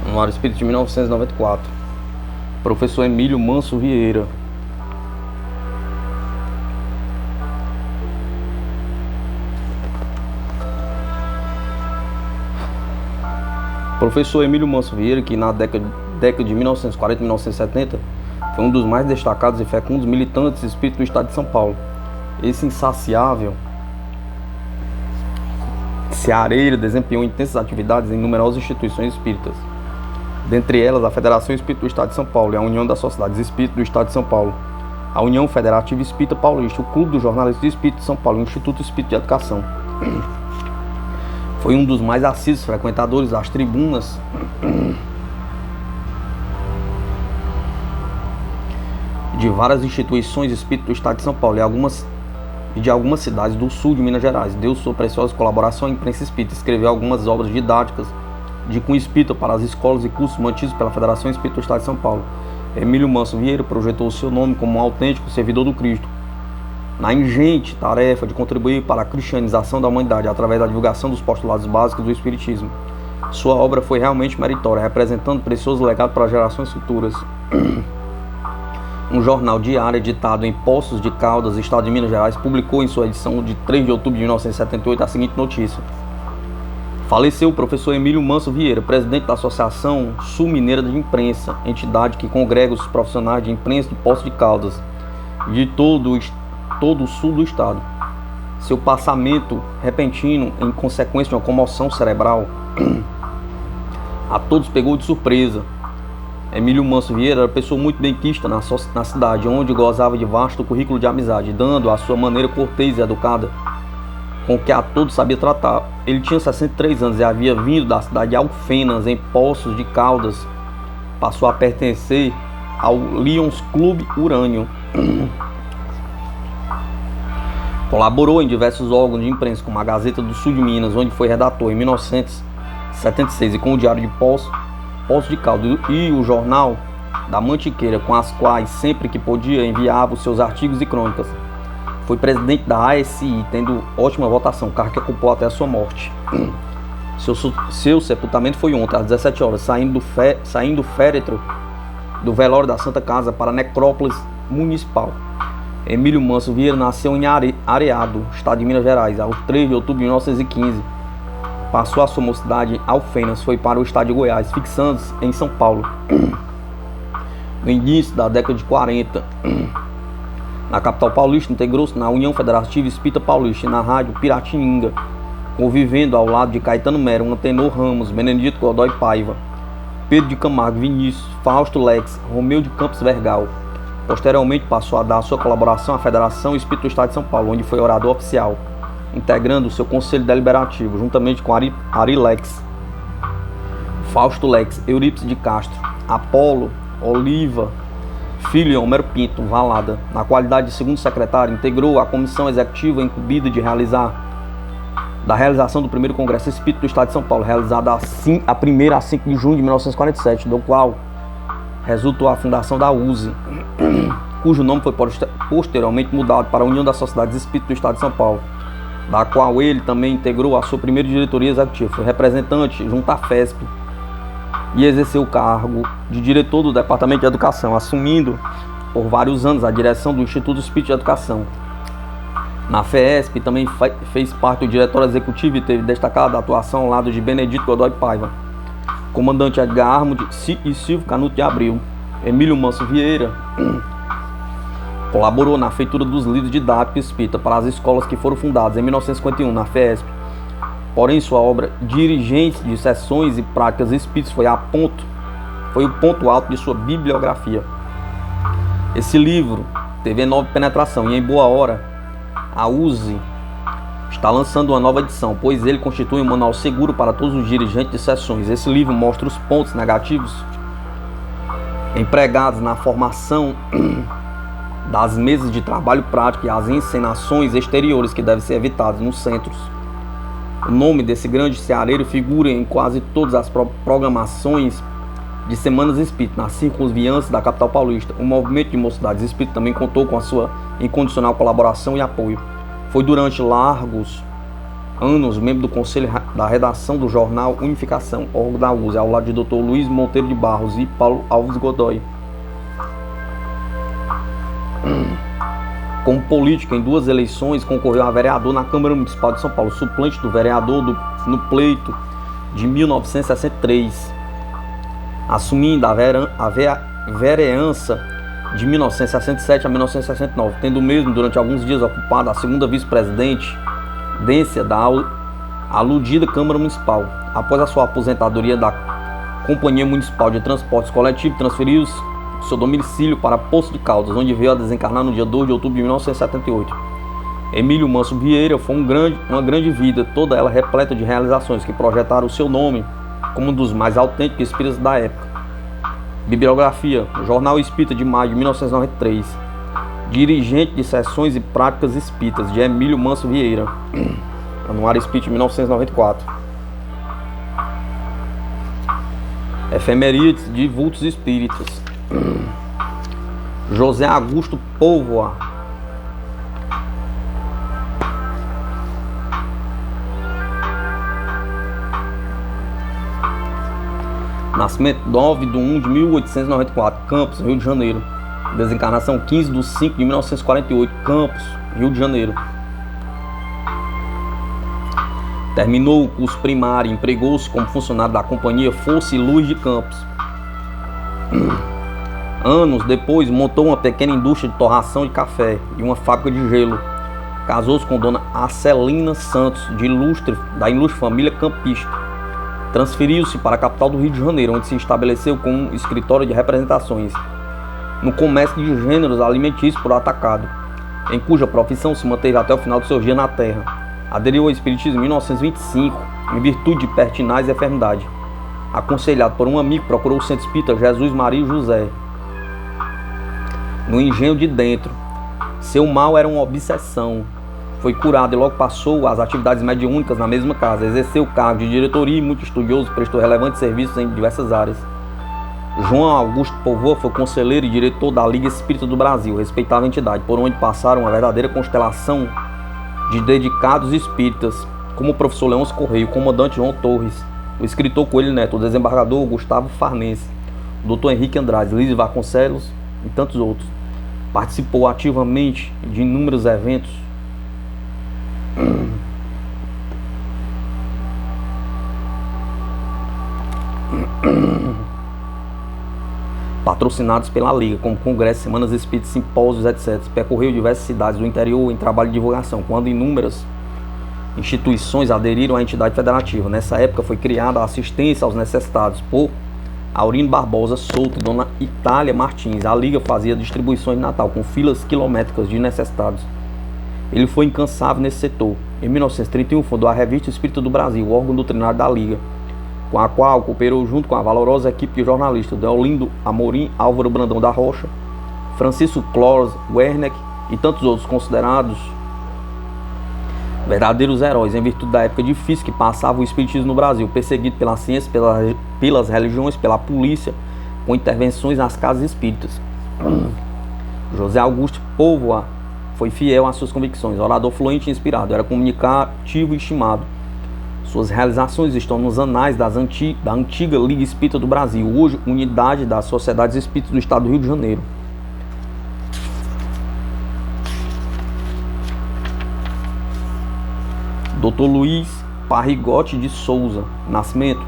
Anuário Espírita de 1994. Professor Emílio Manso Vieira. Professor Emílio Manso Vieira, que na década de 1940 e 1970 foi um dos mais destacados e fecundos militantes espíritas do estado de São Paulo. Esse insaciável ceareiro desempenhou intensas atividades em numerosas instituições espíritas, dentre elas a Federação Espírita do Estado de São Paulo e a União das Sociedades Espíritas do Estado de São Paulo, a União Federativa Espírita Paulista, o Clube dos Jornalistas Espíritas de São Paulo e o Instituto Espírita de Educação. Foi um dos mais assíduos frequentadores das tribunas de várias instituições espíritas do estado de São Paulo e de algumas cidades do sul de Minas Gerais. Deu sua preciosa colaboração à imprensa espírita, escreveu algumas obras didáticas de cunho espírita para as escolas e cursos mantidos pela Federação Espírita do Estado de São Paulo. Emílio Manso Vieira projetou o seu nome como um autêntico servidor do Cristo, na ingente tarefa de contribuir para a cristianização da humanidade através da divulgação dos postulados básicos do Espiritismo. Sua obra foi realmente meritória, representando precioso legado para gerações futuras. Um jornal diário editado em Poços de Caldas, estado de Minas Gerais, publicou em sua edição de 3 de outubro de 1978 a seguinte notícia: faleceu o professor Emílio Manso Vieira, presidente da Associação Sul-Mineira de Imprensa, entidade que congrega os profissionais de imprensa de Poços de Caldas e de todo o sul do estado. Seu passamento repentino, em consequência de uma comoção cerebral, a todos pegou de surpresa. Emílio Manso Vieira era pessoa muito benquista na cidade, onde gozava de vasto currículo de amizade, dando a sua maneira cortês e educada, com que a todos sabia tratar. Ele tinha 63 anos e havia vindo da cidade de Alfenas, em Poços de Caldas. Passou a pertencer ao Lions Clube Urânio. Colaborou em diversos órgãos de imprensa, como a Gazeta do Sul de Minas, onde foi redator em 1976, e com o Diário de Poços de Caldas e o Jornal da Mantiqueira, com as quais, sempre que podia, enviava os seus artigos e crônicas. Foi presidente da ASI, tendo ótima votação, cargo que ocupou até a sua morte. Seu sepultamento foi ontem, às 17 horas, saindo do féretro do velório da Santa Casa para a necrópolis municipal. Emílio Manso Vieira nasceu em Areado, estado de Minas Gerais, ao 3 de outubro de 1915. Passou a sua mocidade em Alfenas, foi para o estado de Goiás, fixando-se em São Paulo. No início da década de 40, na capital paulista, integrou-se na União Federativa Espírita Paulista e na Rádio Piratininga, convivendo ao lado de Caetano Mero, Antenor Ramos, Benedito Godoy Paiva, Pedro de Camargo Vinícius, Fausto Lex, Romeu de Campos Vergal. Posteriormente passou a dar sua colaboração à Federação Espírita do Estado de São Paulo, onde foi orador oficial, integrando o seu conselho deliberativo, juntamente com Ari Lex, Fausto Lex, Eurípides de Castro, Apolo, Oliva, Filho e Homero Pinto, Valada. Na qualidade de segundo secretário, integrou a comissão executiva incumbida da realização do primeiro Congresso Espírita do Estado de São Paulo, realizada a primeira a 5 de junho de 1947, do qual resultou a fundação da USE, cujo nome foi posteriormente mudado para a União das Sociedades Espíritas do Estado de São Paulo, da qual ele também integrou a sua primeira diretoria executiva. Foi representante junto à FESP e exerceu o cargo de diretor do Departamento de Educação, assumindo por vários anos a direção do Instituto Espírita de Educação. Na FESP também fez parte do diretório executivo e teve destacada atuação ao lado de Benedito Godoy Paiva, comandante Edgar Armud e Silvio Canuto de Abreu. Emílio Manso Vieira colaborou na feitura dos livros didáticos espírita para as escolas que foram fundadas em 1951 na FESP. Porém, sua obra Dirigentes de Sessões e Práticas Espíritas foi o ponto alto de sua bibliografia. Esse livro teve enorme penetração e, em boa hora, a USE está lançando uma nova edição, pois ele constitui um manual seguro para todos os dirigentes de sessões. Esse livro mostra os pontos negativos empregados na formação das mesas de trabalho prático e as encenações exteriores que devem ser evitadas nos centros. O nome desse grande ceareiro figura em quase todas as programações de semanas espíritas nas circunvianças da capital paulista. O movimento de mocidades espíritas também contou com a sua incondicional colaboração e apoio. Foi durante largos Anos, membro do conselho da redação do jornal Unificação, órgão da USA, ao lado de Dr. Luiz Monteiro de Barros e Paulo Alves Godoy. Como político, em 2 eleições, concorreu a vereador na Câmara Municipal de São Paulo, suplente do vereador no pleito de 1963, assumindo a vereança de 1967 a 1969, tendo mesmo, durante alguns dias, ocupado a segunda vice-presidência da aludida Câmara Municipal. Após a sua aposentadoria da Companhia Municipal de Transportes Coletivos, transferiu seu domicílio para Poços de Caldas, onde veio a desencarnar no dia 2 de outubro de 1978. Emílio Manso Vieira foi uma grande vida, toda ela repleta de realizações que projetaram o seu nome como um dos mais autênticos espíritas da época. Bibliografia: Jornal Espírita de maio de 1993. Dirigente de Sessões e Práticas Espíritas, de Emílio Manso Vieira. Anuário Espírita de 1994. Efemérides de Vultos Espíritas. José Augusto Póvoa. Nascimento 9/1 de 1894, Campos, Rio de Janeiro. Desencarnação 15/5 de 1948, Campos, Rio de Janeiro. Terminou o curso primário e empregou-se como funcionário da Companhia Força e Luz de Campos. Anos depois, montou uma pequena indústria de torração de café e uma fábrica de gelo. Casou-se com dona Arcelina Santos, da ilustre família campista. Transferiu-se para a capital do Rio de Janeiro, onde se estabeleceu com um escritório de representações no comércio de gêneros alimentícios por atacado, em cuja profissão se manteve até o final de seus dias na Terra. Aderiu ao Espiritismo em 1925, em virtude de pertinaz enfermidade. Aconselhado por um amigo, procurou o Centro Espírita Jesus Maria e José, no Engenho de Dentro. Seu mal era uma obsessão. Foi curado e logo passou às atividades mediúnicas na mesma casa. Exerceu o cargo de diretoria e, muito estudioso, prestou relevantes serviços em diversas áreas. João Augusto Póvoa foi conselheiro e diretor da Liga Espírita do Brasil, respeitável entidade, por onde passaram uma verdadeira constelação de dedicados espíritas, como o professor Leôncio Correia, o comandante João Torres, o escritor Coelho Neto, o desembargador Gustavo Farnese, o doutor Henrique Andrade, Lísio Vasconcelos e tantos outros. Participou ativamente de inúmeros eventos patrocinados pela Liga, como congressos, semanas espíritas, simpósios, etc. Percorreu diversas cidades do interior em trabalho de divulgação, quando inúmeras instituições aderiram à entidade federativa. Nessa época foi criada a assistência aos necessitados por Aurino Barbosa Souto e dona Itália Martins. A Liga fazia distribuições de Natal com filas quilométricas de necessitados. Ele foi incansável nesse setor. Em 1931 fundou a Revista Espírita do Brasil, o órgão doutrinário da Liga, com a qual cooperou junto com a valorosa equipe de jornalistas Deolindo Amorim, Álvaro Brandão da Rocha, Francisco Clós, Werneck e tantos outros, considerados verdadeiros heróis em virtude da época difícil que passava o espiritismo no Brasil, perseguido pela ciência, pelas religiões, pela polícia, com intervenções nas casas espíritas. José Augusto Póvoa foi fiel às suas convicções, orador fluente e inspirado, era comunicativo e estimado. Suas realizações estão nos anais da antiga Liga Espírita do Brasil, hoje unidade das Sociedades Espíritas do Estado do Rio de Janeiro. Dr. Luiz Parrigote de Souza, nascimento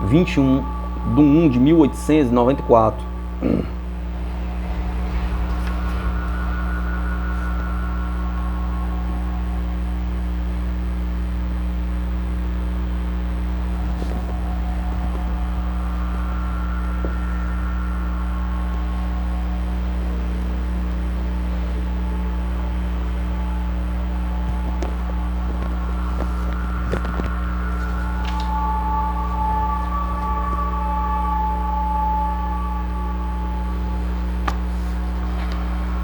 21/1 de 1894.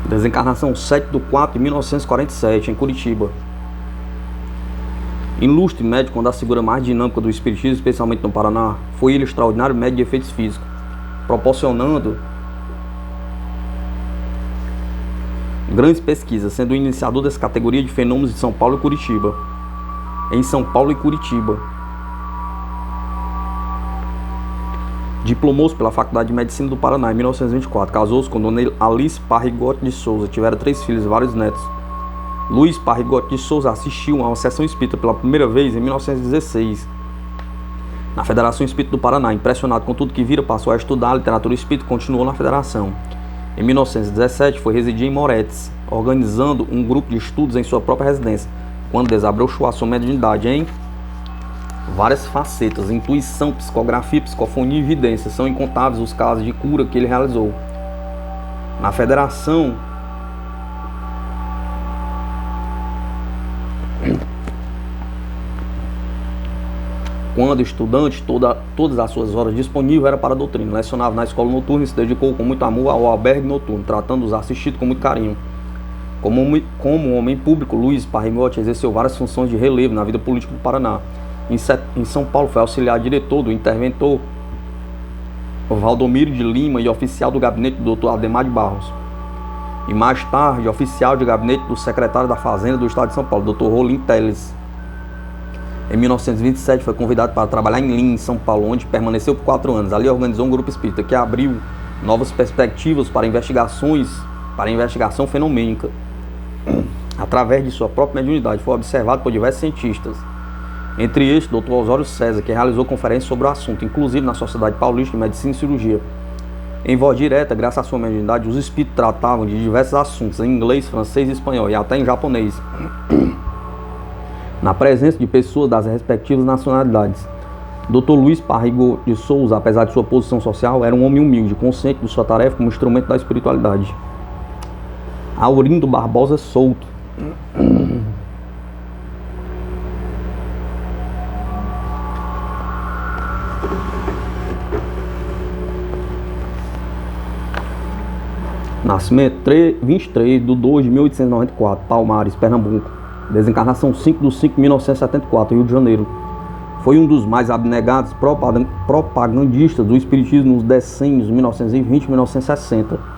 Desencarnação 7/4 de 1947, em Curitiba. Ilustre médico, uma das figuras mais dinâmicas do espiritismo, especialmente no Paraná, foi ele extraordinário médico de efeitos físicos, proporcionando grandes pesquisas, sendo o iniciador dessa categoria de fenômenos de São Paulo e Curitiba. em São Paulo e Curitiba. Diplomou-se pela Faculdade de Medicina do Paraná em 1924. Casou-se com Dona Alice Parrigotti de Souza. Tiveram 3 filhos e vários netos. Luiz Parrigotti de Souza assistiu a uma sessão espírita pela primeira vez em 1916, na Federação Espírita do Paraná. Impressionado com tudo que vira, passou a estudar a literatura espírita e continuou na Federação. Em 1917, foi residir em Moretes, organizando um grupo de estudos em sua própria residência, quando desabrochou a sua mediunidade em várias facetas: intuição, psicografia, psicofonia e evidência. São incontáveis os casos de cura que ele realizou. Na Federação, quando estudante, todas as suas horas disponíveis eram para a doutrina. Lecionava na escola noturna e se dedicou com muito amor ao albergue noturno, tratando os assistidos com muito carinho. Como um homem público, Luiz Parrigotti exerceu várias funções de relevo na vida política do Paraná. Em São Paulo, foi auxiliar diretor do interventor Valdomiro de Lima e oficial do gabinete do Dr. Ademar de Barros. E mais tarde, oficial de gabinete do secretário da Fazenda do Estado de São Paulo, Dr. Rolim Teles. Em 1927, foi convidado para trabalhar em Lins, São Paulo, onde permaneceu por 4 anos. Ali organizou um grupo espírita que abriu novas perspectivas para a investigação fenomênica. Através de sua própria mediunidade, foi observado por diversos cientistas. Entre estes, Dr. Osório César, que realizou conferências sobre o assunto, inclusive na Sociedade Paulista de Medicina e Cirurgia. Em voz direta, graças à sua mediunidade, os espíritos tratavam de diversos assuntos em inglês, francês e espanhol, e até em japonês, na presença de pessoas das respectivas nacionalidades. Dr. Luiz Parrigotti de Souza, apesar de sua posição social, era um homem humilde, consciente de sua tarefa como instrumento da espiritualidade. Aurindo Barbosa Souto. Nascimento 23 de 2 de 1894, Palmares, Pernambuco. Desencarnação 5 de 5 de 1974, Rio de Janeiro. Foi um dos mais abnegados propagandistas do espiritismo nos decênios 1920 e 1960.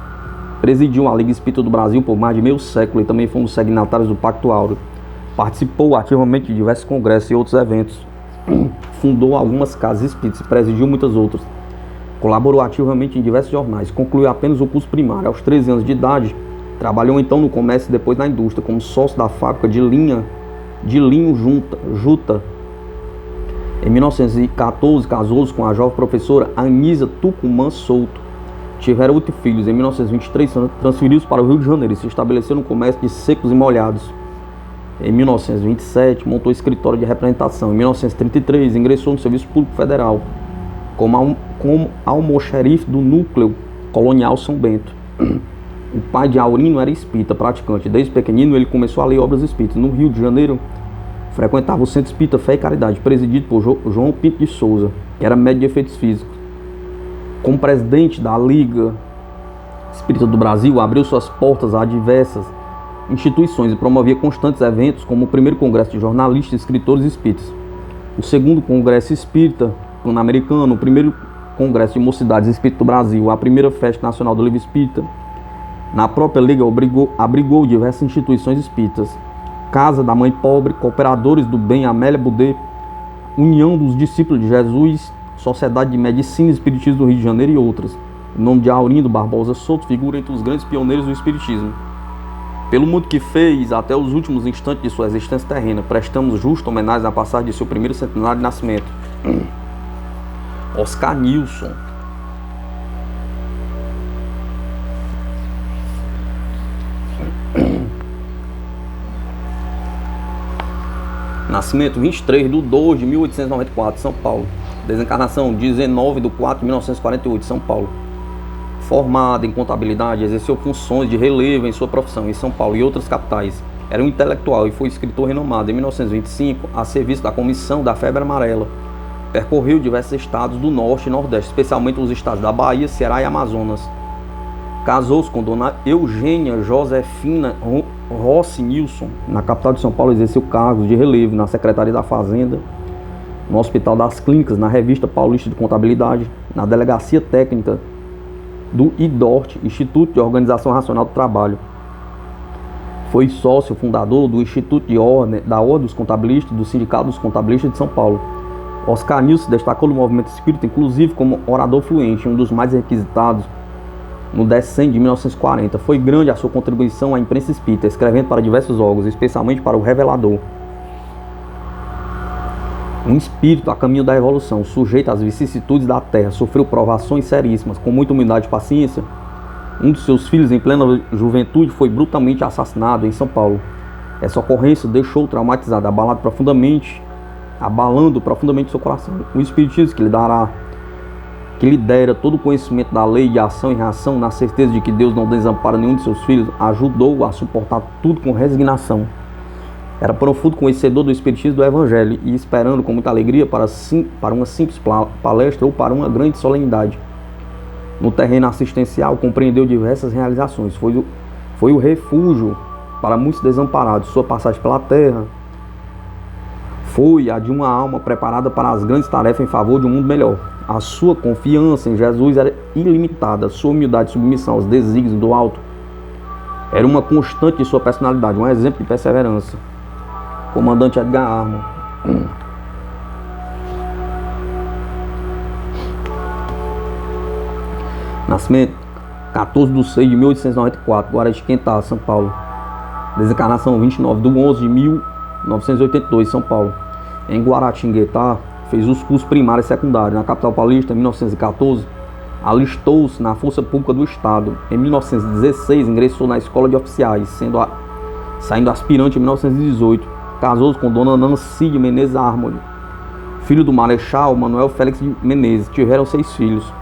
Presidiu a Liga Espírita do Brasil por mais de meio século e também foi um dos signatários do Pacto Áureo. Participou ativamente de diversos congressos e outros eventos. Fundou algumas casas espíritas e presidiu muitas outras. Colaborou ativamente em diversos jornais. Concluiu apenas o curso primário. Aos 13 anos de idade, trabalhou então no comércio e depois na indústria, como sócio da fábrica de linho Juta. Em 1914, casou-se com a jovem professora Anísia Tucumã Souto. Tiveram 8 filhos. Em 1923, transferiu-se para o Rio de Janeiro e se estabeleceu no comércio de secos e molhados. Em 1927, montou escritório de representação. Em 1933, ingressou no Serviço Público Federal como almoxerife do Núcleo Colonial São Bento. O pai de Aurino era espírita, praticante. Desde pequenino, ele começou a ler obras espíritas. No Rio de Janeiro, frequentava o Centro Espírita Fé e Caridade, presidido por João Pinto de Souza, que era médico de efeitos físicos. Como presidente da Liga Espírita do Brasil, abriu suas portas a diversas instituições e promovia constantes eventos, como o primeiro Congresso de Jornalistas e Escritores Espíritas, o segundo Congresso Espírita Pan-Americano, o primeiro Congresso de Mocidades Espíritas do Brasil, a primeira Festa Nacional do Livro Espírita. Na própria Liga, abrigou diversas instituições espíritas: Casa da Mãe Pobre, Cooperadores do Bem, Amélia Boudet, União dos Discípulos de Jesus, Sociedade de Medicina e Espiritismo do Rio de Janeiro e outras. O nome de Aurindo Barbosa Souto figura entre os grandes pioneiros do Espiritismo. Pelo mundo que fez até os últimos instantes de sua existência terrena, prestamos justa homenagem à passagem de seu primeiro centenário de nascimento. Oscar Nilson. Nascimento 23 de 2 de 1894, São Paulo. Desencarnação 19 de 4 de 1948, São Paulo. Formado em contabilidade, exerceu funções de relevo em sua profissão em São Paulo e outras capitais. Era um intelectual e foi escritor renomado. Em 1925, a serviço da Comissão da Febre Amarela, percorreu diversos estados do Norte e Nordeste, especialmente os estados da Bahia, Ceará e Amazonas. Casou-se com Dona Eugênia Josefina Rossi Nilson. Na capital de São Paulo, exerceu cargos de relevo na Secretaria da Fazenda, no Hospital das Clínicas, na Revista Paulista de Contabilidade, na Delegacia Técnica do IDORT, Instituto de Organização Racional do Trabalho. Foi sócio fundador do Instituto da Ordem dos Contabilistas e do Sindicato dos Contabilistas de São Paulo. Oscar Nilson se destacou no movimento espírita, inclusive como orador fluente, um dos mais requisitados no Descende de 1940. Foi grande a sua contribuição à imprensa espírita, escrevendo para diversos órgãos, especialmente para o Revelador. Um espírito a caminho da evolução, sujeito às vicissitudes da terra, sofreu provações seríssimas, com muita humildade e paciência. Um dos seus filhos, em plena juventude, foi brutalmente assassinado em São Paulo. Essa ocorrência deixou-o traumatizado, abalando profundamente seu coração. O espiritismo que lhe dera todo o conhecimento da lei de ação e reação, na certeza de que Deus não desampara nenhum de seus filhos, ajudou-o a suportar tudo com resignação. Era profundo conhecedor do espiritismo e do evangelho, e esperando com muita alegria para uma simples palestra ou para uma grande solenidade. No terreno assistencial, compreendeu diversas realizações. Foi o refúgio para muitos desamparados. Sua passagem pela terra foi a de uma alma preparada para as grandes tarefas em favor de um mundo melhor. A sua confiança em Jesus era ilimitada. Sua humildade e submissão aos desígnios do alto era uma constante de sua personalidade, um exemplo de perseverança. Comandante Edgar Armo. Nascimento 14 de 6 de 1894, Guaratinguetá, São Paulo. Desencarnação 29 de 11 de 1982, São Paulo. Em Guaratinguetá, fez os cursos primário e secundário. Na capital paulista, em 1914, alistou-se na Força Pública do Estado. Em 1916, ingressou na Escola de Oficiais, saindo aspirante em 1918. Casou-se com Dona Nancy de Menezes Armoli, filho do Marechal Manuel Félix de Menezes. Tiveram 6 filhos.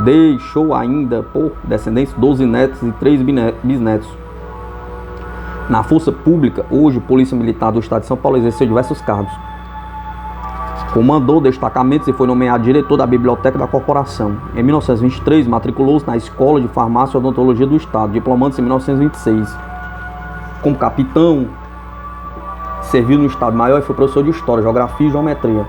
Deixou ainda, por descendentes, 12 netos e 3 bisnetos. Na Força Pública, hoje Polícia Militar do Estado de São Paulo, exerceu diversos cargos. Comandou destacamentos e foi nomeado diretor da Biblioteca da Corporação. Em 1923, matriculou-se na Escola de Farmácia e Odontologia do Estado, diplomando-se em 1926. Como capitão, serviu no Estado-Maior e foi professor de História, Geografia e Geometria.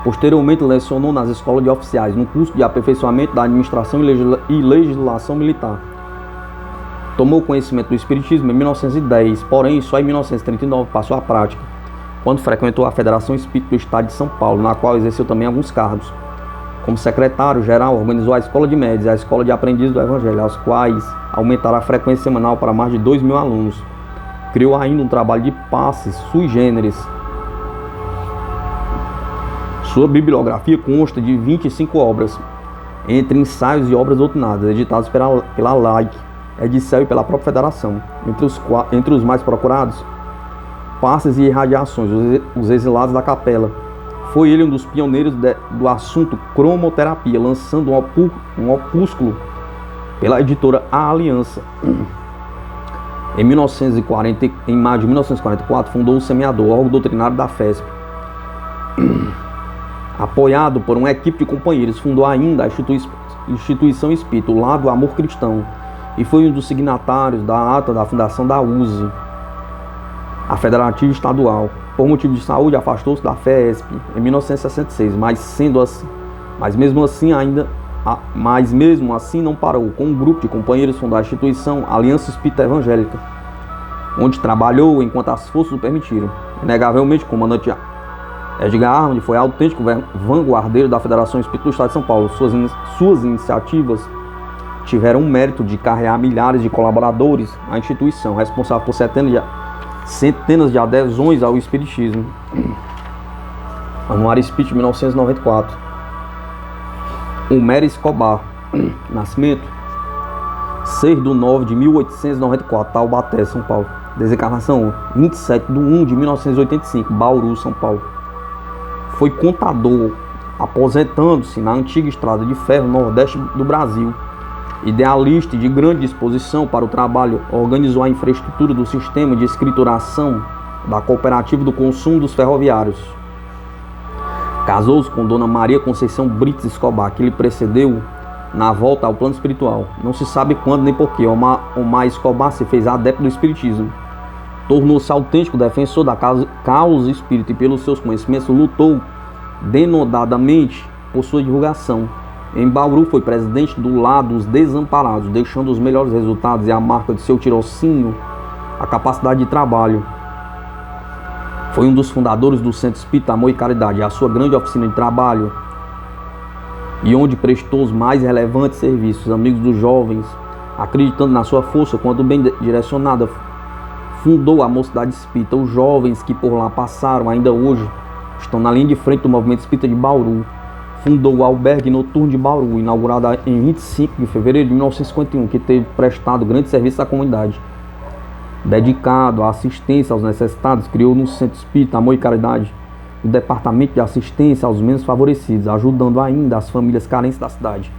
Posteriormente, lecionou nas escolas de oficiais, no curso de aperfeiçoamento da administração e legislação militar. Tomou conhecimento do espiritismo em 1910, porém só em 1939 passou à prática, quando frequentou a Federação Espírita do Estado de São Paulo, na qual exerceu também alguns cargos. Como secretário-geral, organizou a Escola de Médios e a Escola de Aprendizes do Evangelho, aos quais aumentaram a frequência semanal para mais de 2.000 alunos. Criou ainda um trabalho de passes sui generis. Sua bibliografia consta de 25 obras, entre ensaios e obras doutrinadas, editadas pela LAIC, Edicel e pela própria Federação. Entre os mais procurados, Passes e Irradiações, os exilados da capela. Foi ele um dos pioneiros do assunto cromoterapia, lançando um opúsculo pela editora A Aliança. Em maio de 1944, fundou o Semeador, órgão doutrinário da FESP. Apoiado por uma equipe de companheiros, fundou ainda a Instituição Espírita, o Lado Amor Cristão, e foi um dos signatários da ata da fundação da USE, a Federativa Estadual. Por motivo de saúde, afastou-se da FESP em 1966, mas mesmo assim não parou. Com um grupo de companheiros fundou a instituição Aliança Espírita Evangélica, onde trabalhou enquanto as forças o permitiram. Inegavelmente, o comandante Edgar Armoli foi autêntico vanguardeiro da Federação Espírita do Estado de São Paulo. Suas iniciativas tiveram o mérito de carregar milhares de colaboradores à instituição, responsável por centenas de adesões ao espiritismo. Anuário Espírita, 1994. Homer Escobar. Nascimento 6 de 9 de 1894, Taubaté, São Paulo. Desencarnação 27 de 1 de 1985, Bauru, São Paulo. Foi contador, aposentando-se na antiga Estrada de Ferro, nordeste do Brasil. Idealista e de grande disposição para o trabalho, organizou a infraestrutura do sistema de escrituração da Cooperativa do Consumo dos Ferroviários. Casou-se com Dona Maria Conceição Brites Escobar, que lhe precedeu na volta ao plano espiritual. Não se sabe quando nem porquê, Omar Escobar se fez adepto do espiritismo. Tornou-se autêntico defensor da causa espírita e, pelos seus conhecimentos, lutou denodadamente por sua divulgação. Em Bauru, foi presidente do Lado dos Desamparados, deixando os melhores resultados e a marca de seu tirocínio a capacidade de trabalho. Foi um dos fundadores do Centro Espírita Amor e Caridade, a sua grande oficina de trabalho, e onde prestou os mais relevantes serviços. Amigos dos jovens, acreditando na sua força, quando bem direcionada, fundou a Mocidade Espírita. Os jovens que por lá passaram, ainda hoje, estão na linha de frente do movimento espírita de Bauru. Fundou o Albergue Noturno de Bauru, inaugurado em 25 de fevereiro de 1951, que teve prestado grande serviço à comunidade. Dedicado à assistência aos necessitados, criou no Centro Espírita Amor e Caridade o Departamento de Assistência aos Menos Favorecidos, ajudando ainda as famílias carentes da cidade.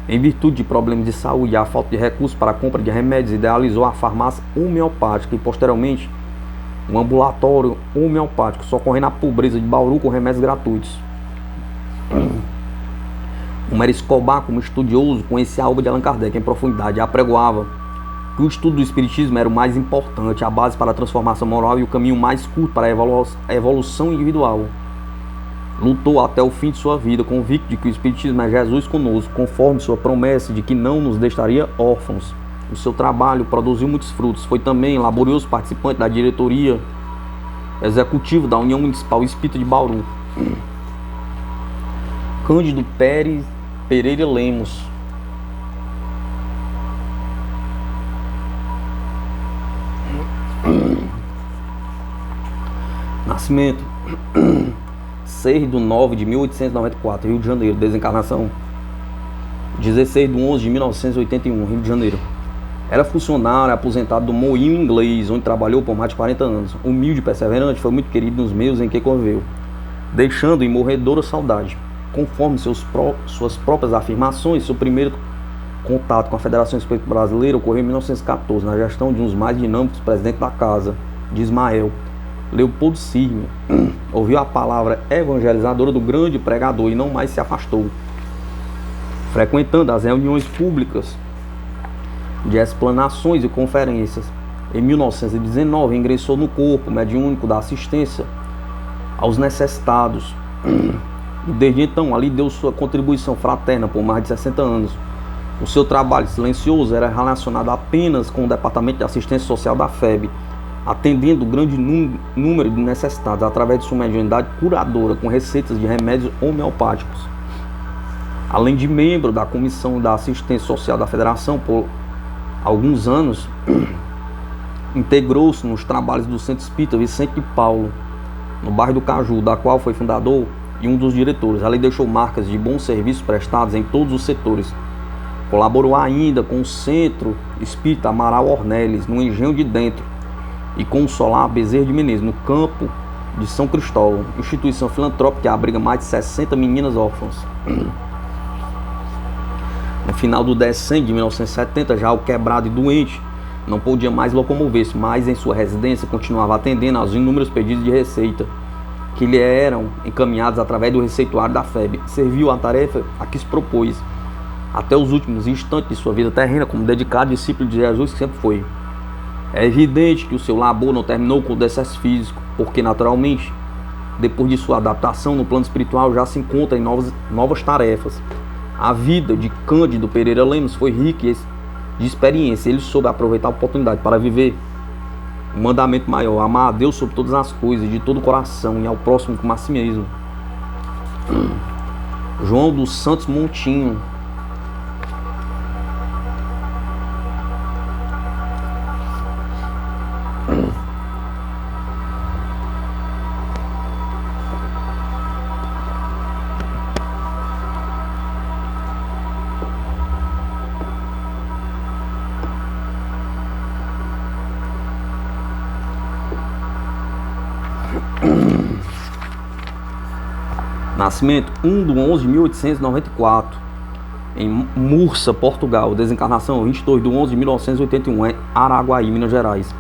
Em virtude de problemas de saúde e a falta de recursos para a compra de remédios, idealizou a farmácia homeopática e, posteriormente, um ambulatório homeopático, socorrendo a pobreza de Bauru com remédios gratuitos. Homero Escobar, como estudioso, conhecia a obra de Allan Kardec em profundidade e apregoava que o estudo do Espiritismo era o mais importante, a base para a transformação moral e o caminho mais curto para a evolução individual. Lutou até o fim de sua vida, convicto de que o Espiritismo é Jesus conosco, conforme sua promessa de que não nos deixaria órfãos. O seu trabalho produziu muitos frutos. Foi também laborioso participante da diretoria executiva da União Municipal Espírita de Bauru. Cândido Pérez Pereira Lemos. Nascimento 6 de 9 de 1894, Rio de Janeiro. Desencarnação 16 de 11 de 1981, Rio de Janeiro. Era funcionário aposentado do Moinho Inglês, onde trabalhou por mais de 40 anos. Humilde e perseverante, foi muito querido nos meios em que conviveu, deixando em morredora saudade. Conforme suas próprias afirmações, seu primeiro contato com a Federação Espírita Brasileira ocorreu em 1914, na gestão de um dos mais dinâmicos presidentes da casa, de Ismael, Leopoldo Cirne. Ouviu a palavra evangelizadora do grande pregador e não mais se afastou, frequentando as reuniões públicas de explanações e conferências. Em 1919, ingressou no corpo mediúnico da assistência aos necessitados e desde então ali deu sua contribuição fraterna por mais de 60 anos. O seu trabalho silencioso era relacionado apenas com o Departamento de Assistência Social da FEB, atendendo o grande número de necessitados através de sua mediunidade curadora com receitas de remédios homeopáticos. Além de membro da Comissão da Assistência Social da Federação por alguns anos, integrou-se nos trabalhos do Centro Espírita Vicente de Paulo, no bairro do Caju, da qual foi fundador e um dos diretores. Ali deixou marcas de bons serviços prestados em todos os setores. Colaborou ainda com o Centro Espírita Amaral Ornelis, no Engenho de Dentro, e com o Solar Bezerra de Menezes, no campo de São Cristóvão, instituição filantrópica que abriga mais de 60 meninas órfãs. No final do decênio de 1970, já o quebrado e doente, não podia mais locomover-se, mas em sua residência continuava atendendo aos inúmeros pedidos de receita que lhe eram encaminhados através do receituário da FEB. Serviu a tarefa a que se propôs, até os últimos instantes de sua vida terrena, como dedicado discípulo de Jesus que sempre foi. É evidente que o seu labor não terminou com o decesso físico, porque naturalmente, depois de sua adaptação no plano espiritual, já se encontra em novas tarefas. A vida de Cândido Pereira Lemos foi rica de experiência. Ele soube aproveitar a oportunidade para viver um mandamento maior: amar a Deus sobre todas as coisas, de todo o coração, e ao próximo como a si mesmo. João dos Santos Montinho. Nascimento 1 de 11 de 1894, em Mursa, Portugal. Desencarnação 22 de 11 de 1981, em Araguaí, Minas Gerais.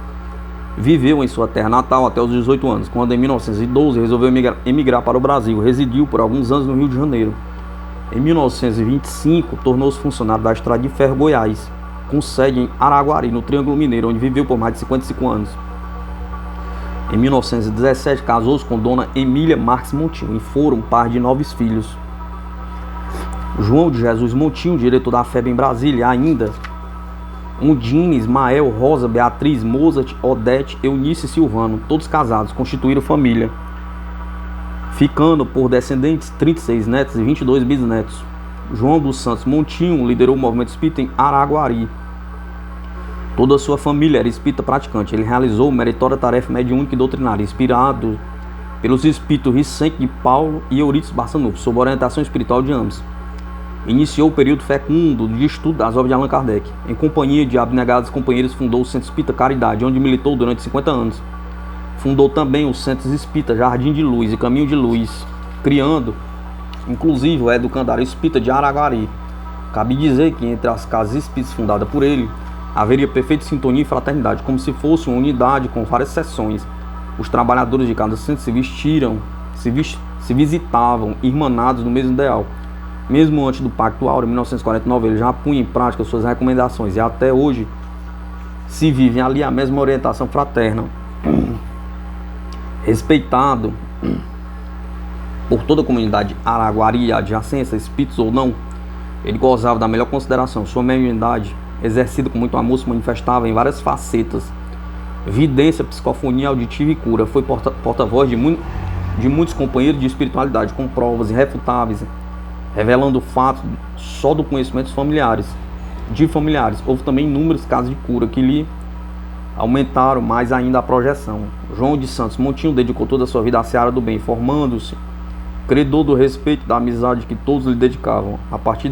Viveu em sua terra natal até os 18 anos, quando em 1912 resolveu emigrar para o Brasil. Residiu por alguns anos no Rio de Janeiro. Em 1925, tornou-se funcionário da Estrada de Ferro Goiás, com sede em Araguari, no Triângulo Mineiro, onde viveu por mais de 55 anos. Em 1917, casou-se com Dona Emília Marques Montinho e foram par de 9 filhos. João de Jesus Montinho, diretor da FEB em Brasília, ainda Undine, Ismael, Rosa, Beatriz, Mozart, Odete, Eunice e Silvano, todos casados, constituíram família, ficando por descendentes 36 netos e 22 bisnetos. João dos Santos Montinho liderou o movimento espírita em Araguari. Toda a sua família era espírita praticante. Ele realizou meritória tarefa mediúnica e doutrinária, inspirado pelos espíritos Vicente de Paulo e Euridice Barçanufo, sob a orientação espiritual de ambos. Iniciou o período fecundo de estudo das obras de Allan Kardec. Em companhia de abnegados companheiros, fundou o Centro Espírita Caridade, onde militou durante 50 anos. Fundou também os Centros Espírita Jardim de Luz e Caminho de Luz, criando, inclusive, o Educandário Espírita de Araguari. Cabe dizer que entre as casas espíritas fundadas por ele, haveria perfeita sintonia e fraternidade, como se fosse uma unidade com várias seções. Os trabalhadores de cada centro se visitavam, irmanados no mesmo ideal. Mesmo antes do Pacto Áureo, em 1949, ele já punha em prática suas recomendações, e até hoje se vive ali a mesma orientação fraterna. Respeitado por toda a comunidade araguari e adjacência, espíritos ou não, ele gozava da melhor consideração. Sua mediunidade, exercida com muito amor, se manifestava em várias facetas: vidência, psicofonia, auditiva e cura. Foi porta-voz de muitos companheiros de espiritualidade, com provas irrefutáveis, revelando fatos só do conhecimento de familiares. Houve também inúmeros casos de cura que lhe aumentaram mais ainda a projeção. João de Santos Montinho dedicou toda a sua vida à seara do bem, formando-se credor do respeito e da amizade que todos lhe dedicavam, a partir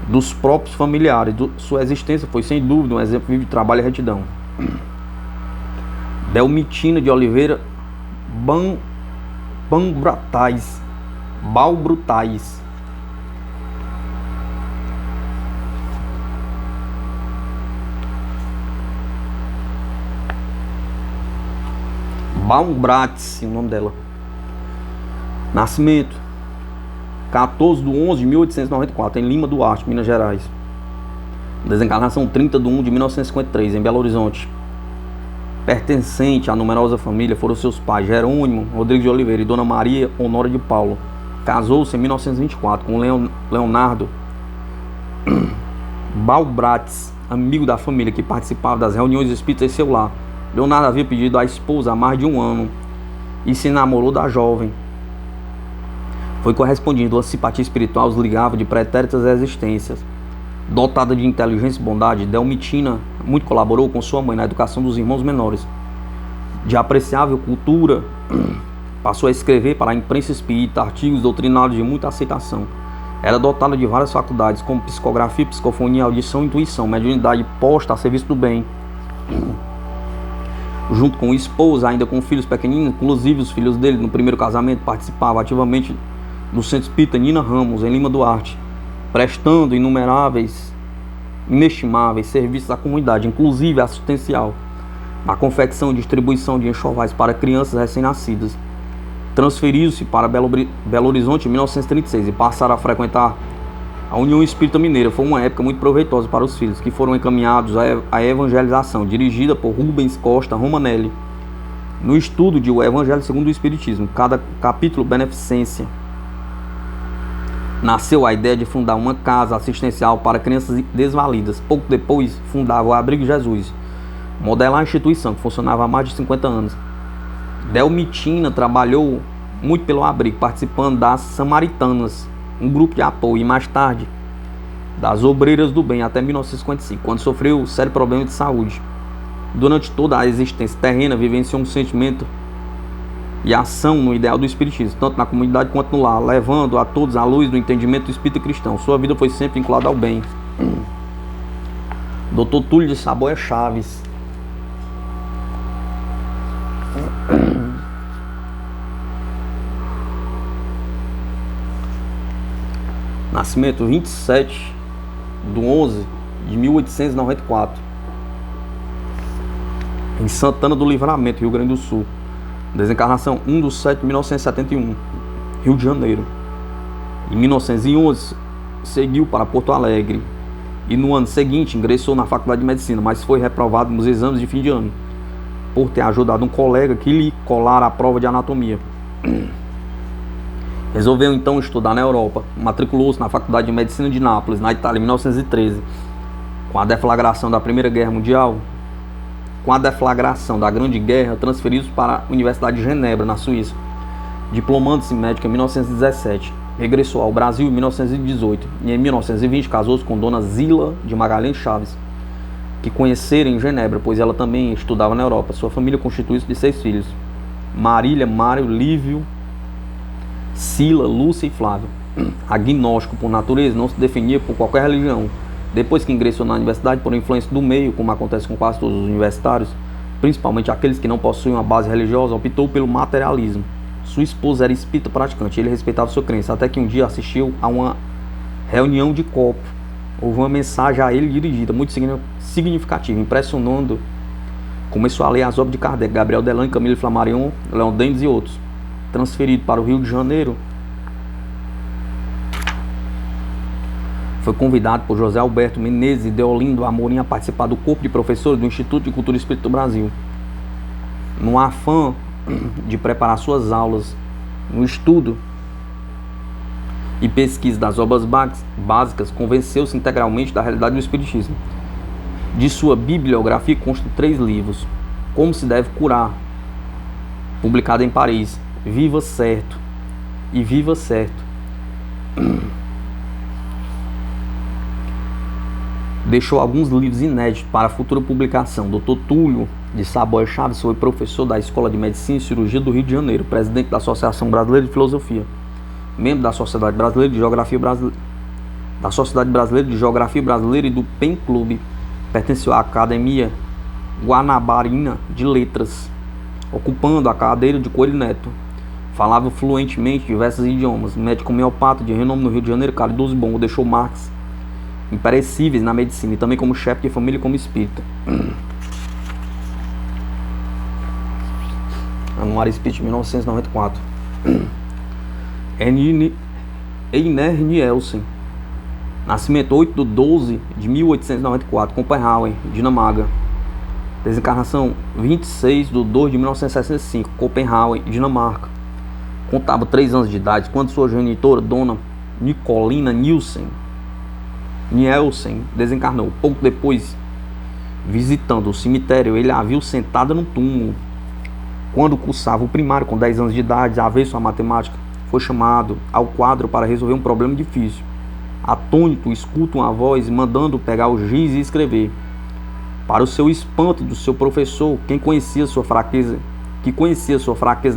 dos próprios familiares. Sua existência foi sem dúvida um exemplo vivo de trabalho e retidão. Delmitina de Oliveira Balbrutais. Baumbrates, o nome dela. Nascimento 14/11/1894, em Lima Duarte, Minas Gerais. Desencarnação 30/1/1953, em Belo Horizonte. Pertencente à numerosa família foram seus pais Jerônimo Rodrigues de Oliveira e Dona Maria Honora de Paulo. Casou-se em 1924 com Leonardo Balbrates, amigo da família que participava das reuniões espíritas em seu lar. Leonardo havia pedido à esposa há mais de um ano e se namorou da jovem. Foi correspondido, a simpatia espiritual os ligava de pretéritas existências. Dotada de inteligência e bondade, Delmitina muito colaborou com sua mãe na educação dos irmãos menores. De apreciável cultura, passou a escrever para a imprensa espírita artigos doutrinários de muita aceitação. Era dotada de várias faculdades, como psicografia, psicofonia, audição e intuição, mediunidade posta a serviço do bem. Junto com o esposo, ainda com filhos pequeninos, inclusive os filhos dele, no primeiro casamento, participava ativamente do Centro Espírita Nina Ramos, em Lima Duarte, prestando inestimáveis serviços à comunidade, inclusive assistencial, na confecção e distribuição de enxovais para crianças recém-nascidas. Transferiu-se para Belo Horizonte em 1936 e passaram a frequentar a União Espírita Mineira. Foi uma época muito proveitosa para os filhos, que foram encaminhados à evangelização, dirigida por Rubens Costa Romanelli, no estudo de O Evangelho segundo o Espiritismo, cada capítulo beneficência. Nasceu a ideia de fundar uma casa assistencial para crianças desvalidas. Pouco depois, fundava o Abrigo Jesus, modelar a instituição que funcionava há mais de 50 anos. Delmitina trabalhou muito pelo abrigo, participando das Samaritanas, um grupo de apoio, e mais tarde das Obreiras do Bem, até 1955, quando sofreu sério problema de saúde. Durante toda a existência terrena, vivenciou um sentimento e ação no ideal do espiritismo, tanto na comunidade quanto no lar, levando a todos à luz do entendimento do espírita cristão. Sua vida foi sempre vinculada ao bem. Dr. Túlio de Saboia Chaves. Nascimento 27/11/1894, em Santana do Livramento, Rio Grande do Sul. Desencarnação 1/7/1971, Rio de Janeiro. Em 1911 seguiu para Porto Alegre e no ano seguinte ingressou na Faculdade de Medicina, mas foi reprovado nos exames de fim de ano por ter ajudado um colega que lhe colara a prova de anatomia. Resolveu então estudar na Europa. Matriculou-se na Faculdade de Medicina de Nápoles, na Itália, em 1913. Com a deflagração da Primeira Guerra Mundial, com a deflagração da Grande Guerra, transferidos para a Universidade de Genebra, na Suíça. Diplomando-se em médica em 1917. Regressou ao Brasil em 1918 e em 1920 casou-se com Dona Zila de Magalhães Chaves, que conheceram em Genebra, pois ela também estudava na Europa. Sua família constituiu-se de 6 filhos: Marília, Mário, Lívio, Sila, Lúcia e Flávio. Agnóstico por natureza, não se definia por qualquer religião. Depois que ingressou na universidade, por influência do meio, como acontece com quase todos os universitários, principalmente aqueles que não possuem uma base religiosa, optou pelo materialismo. Sua esposa era espírita praticante, ele respeitava sua crença, até que um dia assistiu a uma reunião de copo. Houve uma mensagem a ele dirigida, muito significativa, impressionando. Começou a ler as obras de Kardec, Gabriel Delan, Camille Flammarion, Leon Denis e outros. Transferido para o Rio de Janeiro, foi convidado por José Alberto Menezes e Deolindo Amorim a participar do corpo de professores do Instituto de Cultura Espírita do Brasil. No afã de preparar suas aulas no estudo e pesquisa das obras básicas, convenceu-se integralmente da realidade do Espiritismo. De sua bibliografia constam 3 livros: Como se deve curar, publicado em Paris, Viva Certo e Viva Certo. Deixou alguns livros inéditos para a futura publicação. Dr. Túlio de Saboia Chaves foi professor da Escola de Medicina e Cirurgia do Rio de Janeiro, presidente da Associação Brasileira de Filosofia, membro da Sociedade Brasileira de Geografia Brasileira e do PEN Clube. Pertenceu à Academia Guanabarina de Letras, ocupando a cadeira de Coelho Neto. Falava fluentemente diversos idiomas. Médico homeopata de renome no Rio de Janeiro, caridoso e bom, deixou marcas imperecíveis na medicina e também como chefe de família e como espírita. Anuário Espírita, 1994. Einer Nielsen. Nascimento 8/12/1894, Copenhagen, Dinamarca. Desencarnação 26/2/1965, Copenhagen, Dinamarca. Contava 3 anos de idade quando sua genitora, Dona Nicolina Nielsen, desencarnou. Pouco depois, visitando o cemitério, ele a viu sentada no túmulo. Quando cursava o primário, com 10 anos de idade, avesso à matemática, foi chamado ao quadro para resolver um problema difícil. Atônito, escuta uma voz mandando pegar o giz e escrever. Para o seu espanto e do seu professor, que conhecia sua fraqueza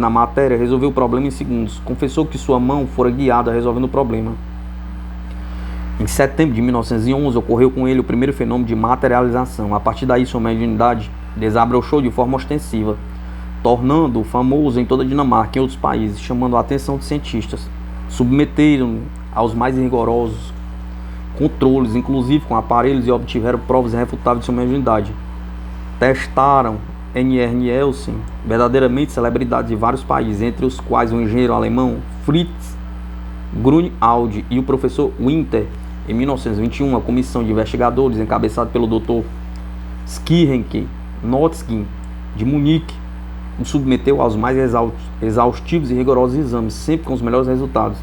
na matéria, resolveu o problema em segundos. Confessou que sua mão fora guiada resolvendo o problema. Em setembro de 1911, ocorreu com ele o primeiro fenômeno de materialização. A partir daí, sua mediunidade desabrochou de forma ostensiva, tornando-o famoso em toda a Dinamarca e em outros países, chamando a atenção de cientistas. Submeteram-no aos mais rigorosos controles, inclusive com aparelhos, e obtiveram provas irrefutáveis de sua mediunidade. Testaram Einer Nielsen, verdadeiramente celebridades de vários países, entre os quais o engenheiro alemão Fritz Grünewald e o professor Winter. Em 1921, uma comissão de investigadores, encabeçada pelo Dr. Skirrenke Notzkin, de Munique, o submeteu aos mais exaustivos e rigorosos exames, sempre com os melhores resultados.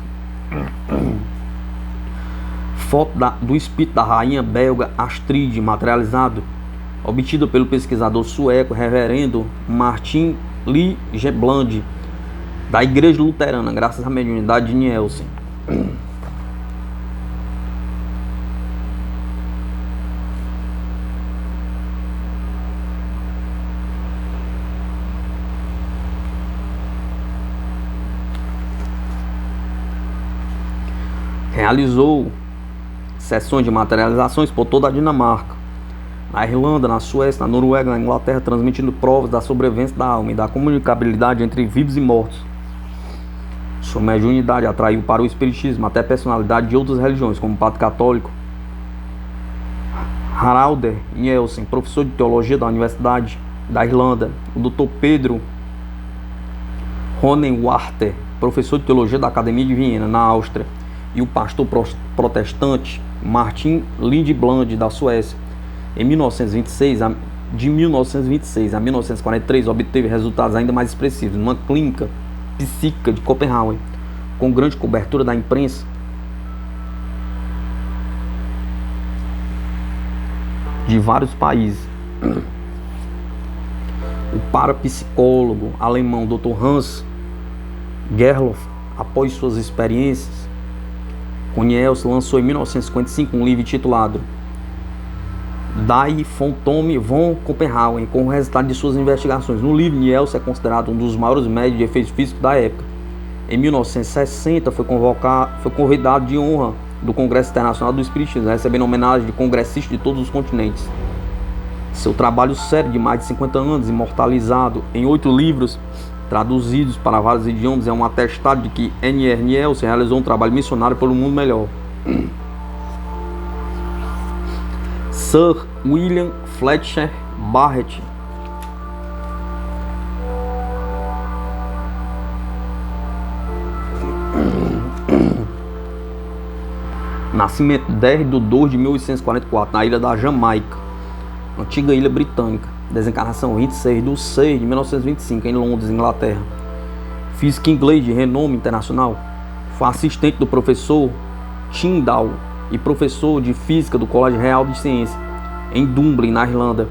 Foto do espírito da rainha belga Astrid materializado, obtida pelo pesquisador sueco reverendo Martin Ligebland, da Igreja Luterana, graças à mediunidade de Nielsen. Realizou sessões de materializações por toda a Dinamarca, na Irlanda, na Suécia, na Noruega, na Inglaterra, transmitindo provas da sobrevivência da alma e da comunicabilidade entre vivos e mortos. Sua mediunidade atraiu para o espiritismo até personalidade de outras religiões, como o padre católico Haraldur Nielsen, professor de teologia da Universidade da Irlanda, o Dr. Pedro Honenwarter, professor de teologia da Academia de Viena, na Áustria, e o pastor protestante Martin Lindblad, da Suécia. De 1926 a 1943, obteve resultados ainda mais expressivos numa clínica psíquica de Copenhagen, com grande cobertura da imprensa. de vários países. O parapsicólogo alemão Dr. Hans Gerloff, após suas experiências com Niels, lançou em 1955 um livro titulado Die Phantom von Copenhagen, com o resultado de suas investigações. No livro, Niels é considerado um dos maiores médicos de efeitos físicos da época. Em 1960, foi convidado de honra do Congresso Internacional do Espiritismo, recebendo homenagem de congressistas de todos os continentes. Seu trabalho sério de mais de 50 anos, imortalizado em 8 livros, traduzidos para vários idiomas, é um atestado de que N.R. Niels realizou um trabalho missionário pelo mundo melhor. Sir William Fletcher Barrett, nascimento 10/2/1844, na ilha da Jamaica, antiga ilha britânica. Desencarnação 26/6/1925, em Londres, Inglaterra. Físico inglês de renome internacional. Foi assistente do professor Tyndall e professor de física do Colégio Real de Ciência, em Dublin, na Irlanda,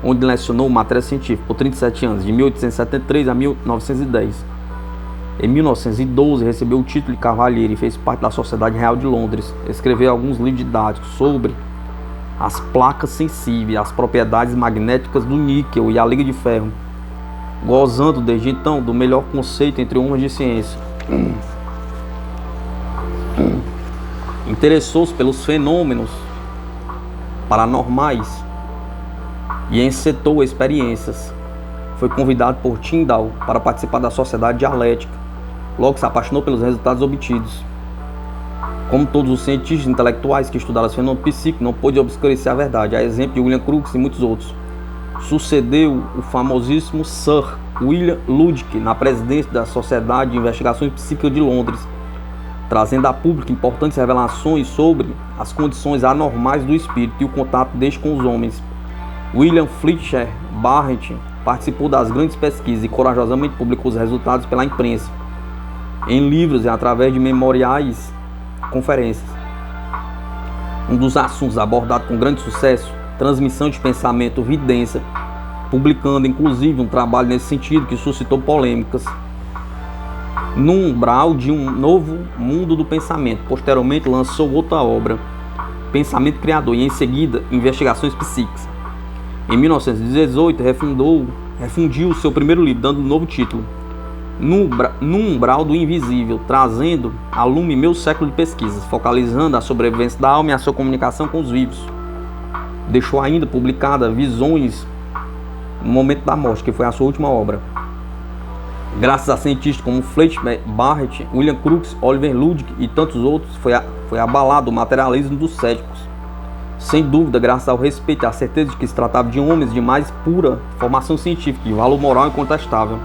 onde lecionou matéria científica por 37 anos, de 1873 a 1910. Em 1912, recebeu o título de cavalheiro e fez parte da Sociedade Real de Londres. Escreveu alguns livros didáticos sobre as placas sensíveis, as propriedades magnéticas do níquel e a liga de ferro, gozando desde então do melhor conceito entre homens de ciência. Interessou-se pelos fenômenos paranormais e encetou experiências. Foi convidado por Tyndall para participar da Sociedade Dialética. Logo se apaixonou pelos resultados obtidos. Como todos os cientistas intelectuais que estudaram os fenômenos psíquicos, não pôde obscurecer a verdade, a exemplo de William Crookes e muitos outros. Sucedeu o famosíssimo Sir William Ludwig na presidência da Sociedade de Investigações Psíquicas de Londres, trazendo a público importantes revelações sobre as condições anormais do espírito e o contato deste com os homens. William Fletcher Barrett participou das grandes pesquisas e corajosamente publicou os resultados pela imprensa, em livros e através de memoriais, conferências. Um dos assuntos abordados com grande sucesso, transmissão de pensamento, vidência, publicando inclusive um trabalho nesse sentido que suscitou polêmicas. No umbral de um novo mundo do pensamento. Posteriormente lançou outra obra, Pensamento Criador, e em seguida Investigações Psíquicas. Em 1918 refundiu seu primeiro livro, dando um novo título, No Umbral do Invisível, trazendo a lume meio século de pesquisas, focalizando a sobrevivência da alma e a sua comunicação com os vivos. Deixou ainda publicada Visões no Momento da Morte, que foi a sua última obra. Graças a cientistas como Fletcher Barrett, William Crookes, Oliver Ludwig e tantos outros, foi abalado o materialismo dos céticos. Sem dúvida, graças ao respeito e à certeza de que se tratava de homens de mais pura formação científica e valor moral incontestável.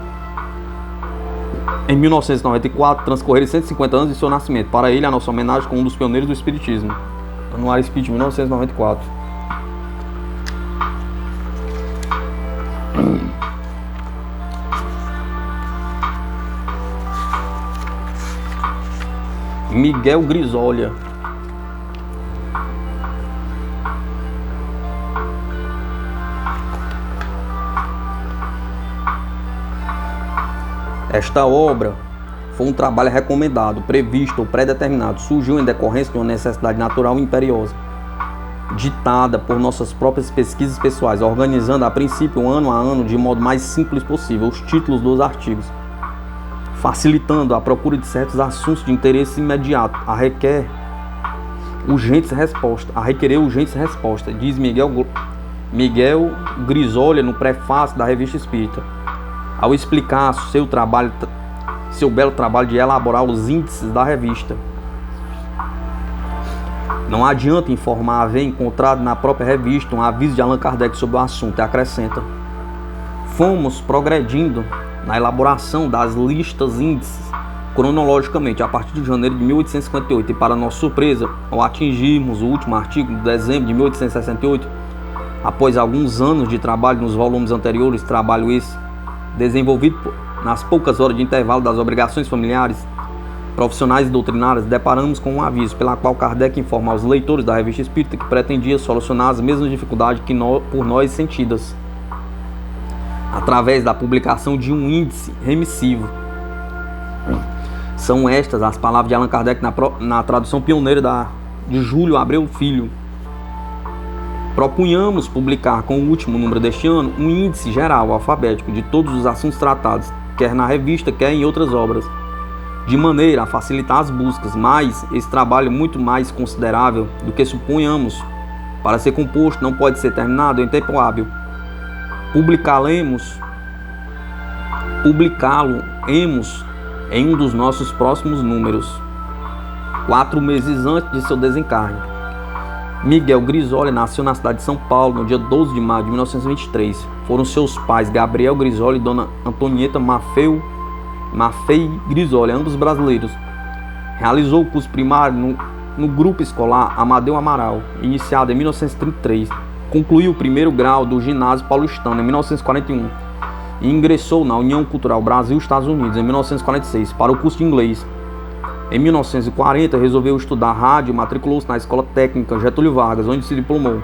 Em 1994, transcorreram 150 anos de seu nascimento. Para ele, a nossa homenagem como um dos pioneiros do Espiritismo. Anuário Espírita, 1994. Miguel Grisolha. Esta obra foi um trabalho recomendado, previsto ou predeterminado, surgiu em decorrência de uma necessidade natural e imperiosa, ditada por nossas próprias pesquisas pessoais, organizando a princípio, ano a ano, de modo mais simples possível, os títulos dos artigos, facilitando a procura de certos assuntos de interesse imediato, a requerer urgentes respostas, diz Miguel Grisolha no prefácio da Revista Espírita, ao explicar seu belo trabalho de elaborar os índices da revista. Não adianta informar haver encontrado na própria revista um aviso de Allan Kardec sobre o assunto, e acrescenta: fomos progredindo na elaboração das listas índices cronologicamente a partir de janeiro de 1858 e, para nossa surpresa, ao atingirmos o último artigo de dezembro de 1868, após alguns anos de trabalho nos volumes anteriores, trabalho esse desenvolvido nas poucas horas de intervalo das obrigações familiares, profissionais e doutrinários, deparamos com um aviso pela qual Kardec informa aos leitores da Revista Espírita que pretendia solucionar as mesmas dificuldades que por nós sentidas, através da publicação de um índice remissivo. São estas as palavras de Allan Kardec na tradução pioneira de Júlio Abreu Filho. Propunhamos publicar com o último número deste ano um índice geral alfabético de todos os assuntos tratados, quer na revista, quer em outras obras, de maneira a facilitar as buscas, mas esse trabalho é muito mais considerável do que suponhamos. Para ser composto, não pode ser terminado em tempo hábil. Publicá-lo-emos em um dos nossos próximos números, 4 meses antes de seu desencarne. Miguel Grisoli nasceu na cidade de São Paulo no dia 12 de maio de 1923. Foram seus pais Gabriel Grisoli e Dona Antonieta Maffei Grisoli, ambos brasileiros. Realizou o curso primário no grupo escolar Amadeu Amaral, iniciado em 1933. Concluiu o primeiro grau do ginásio paulistano em 1941 e ingressou na União Cultural Brasil-Estados Unidos em 1946 para o curso de inglês. Em 1940 resolveu estudar rádio e matriculou-se na Escola Técnica Getúlio Vargas, onde se diplomou.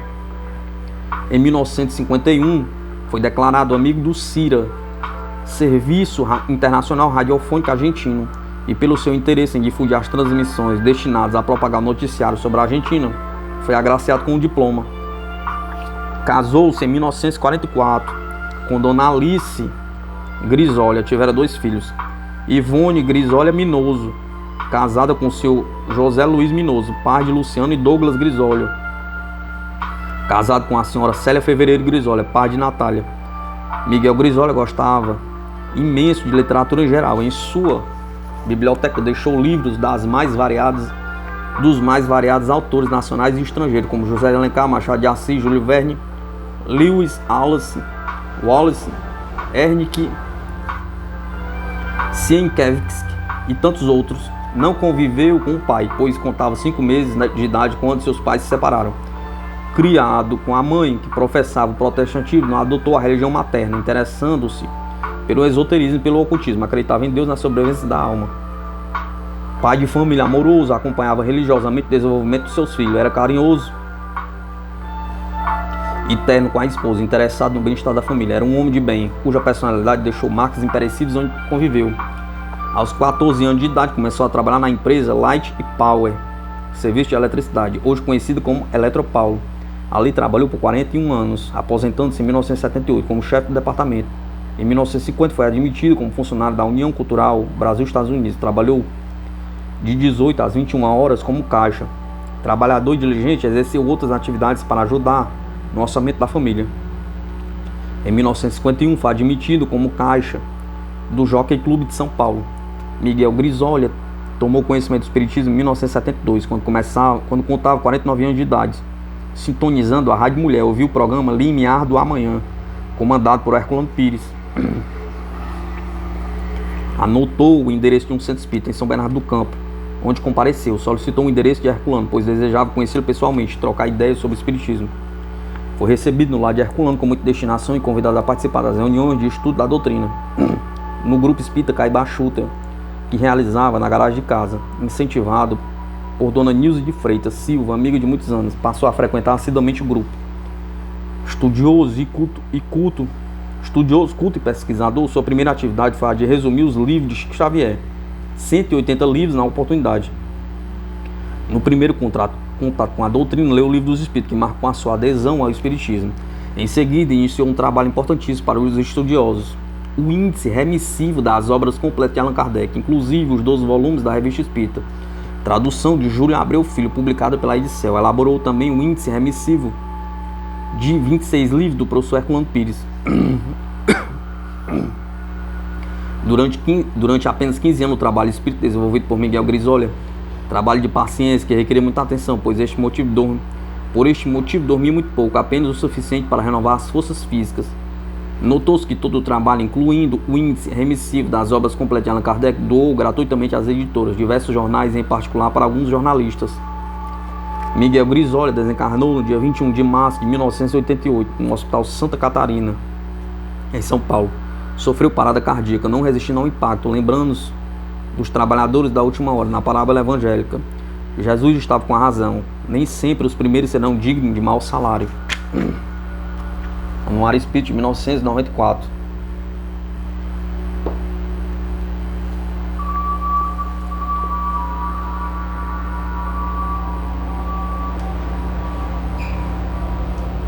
Em 1951 foi declarado amigo do CIRA, Serviço Internacional Radiofônico Argentino, e pelo seu interesse em difundir as transmissões destinadas a propagar o noticiário sobre a Argentina, foi agraciado com um diploma. Casou-se em 1944 com Dona Alice Grisoli, tivera 2 filhos. Ivone Grisoli Minoso, casada com seu José Luiz Minoso, pai de Luciano e Douglas Grisoli. Casado com a senhora Célia Fevereiro Grisoli, pai de Natália. Miguel Grisoli gostava imenso de literatura em geral. Em sua biblioteca deixou livros dos mais variados autores nacionais e estrangeiros, como José de Alencar, Machado de Assis, Júlio Verne, Lewis Wallace, Ernest Sienkiewicz e tantos outros. Não conviveu com o pai, pois contava 5 meses de idade quando seus pais se separaram. Criado com a mãe, que professava o protestantismo, não adotou a religião materna, interessando-se pelo esoterismo e pelo ocultismo. Acreditava em Deus, na sobrevivência da alma. Pai de família amoroso, acompanhava religiosamente o desenvolvimento de seus filhos. Era carinhoso e terno com a esposa, interessado no bem-estar da família. Era um homem de bem, cuja personalidade deixou marcas imperecíveis onde conviveu. Aos 14 anos de idade, começou a trabalhar na empresa Light Power, serviço de eletricidade, hoje conhecido como Eletropaulo. Ali trabalhou por 41 anos, aposentando-se em 1978 como chefe do departamento. Em 1950 foi admitido como funcionário da União Cultural Brasil-Estados Unidos. Trabalhou de 18 às 21 horas como caixa. Trabalhador e diligente, exerceu outras atividades para ajudar no orçamento da família. Em 1951 foi admitido como caixa do Jockey Clube de São Paulo. Miguel Grisoli tomou conhecimento do espiritismo em 1972, quando contava 49 anos de idade. Sintonizando a Rádio Mulher, ouviu o programa Limiar do Amanhã, comandado por Herculano Pires. Anotou o endereço de um centro espírita em São Bernardo do Campo, onde compareceu. Solicitou o endereço de Herculano, pois desejava conhecê-lo pessoalmente, trocar ideias sobre o espiritismo. Foi recebido no lar de Herculano com muita destinação e convidado a participar das reuniões de estudo da doutrina, no grupo espírita Caibachuta, que realizava na garagem de casa. Incentivado por Dona Nilze de Freitas Silva, amiga de muitos anos, passou a frequentar assiduamente o grupo. Estudioso, culto e pesquisador, sua primeira atividade foi a de resumir os livros de Chico Xavier, 180 livros na oportunidade. No primeiro contato com a doutrina, leu o Livro dos Espíritos, que marcou a sua adesão ao espiritismo. Em seguida, iniciou um trabalho importantíssimo para os estudiosos: o índice remissivo das obras completas de Allan Kardec, inclusive os 12 volumes da Revista Espírita, tradução de Júlio Abreu Filho, publicada pela Edicel. Elaborou também o índice remissivo de 26 livros do professor Herculano Pires. Durante apenas 15 anos, o trabalho espírita desenvolvido por Miguel Grisoli, trabalho de paciência que requeria muita atenção, por este motivo dormia muito pouco, apenas o suficiente para renovar as forças físicas. Notou-se que todo o trabalho, incluindo o índice remissivo das obras completas de Allan Kardec, doou gratuitamente às editoras, diversos jornais, em particular para alguns jornalistas. Miguel Grisoli desencarnou no dia 21 de março de 1988, no Hospital Santa Catarina, em São Paulo. Sofreu parada cardíaca, não resistindo ao impacto. dos trabalhadores da última hora, na parábola evangélica. Jesus estava com a razão. Nem sempre os primeiros serão dignos de mau salário. Anuário Espírita de 1994.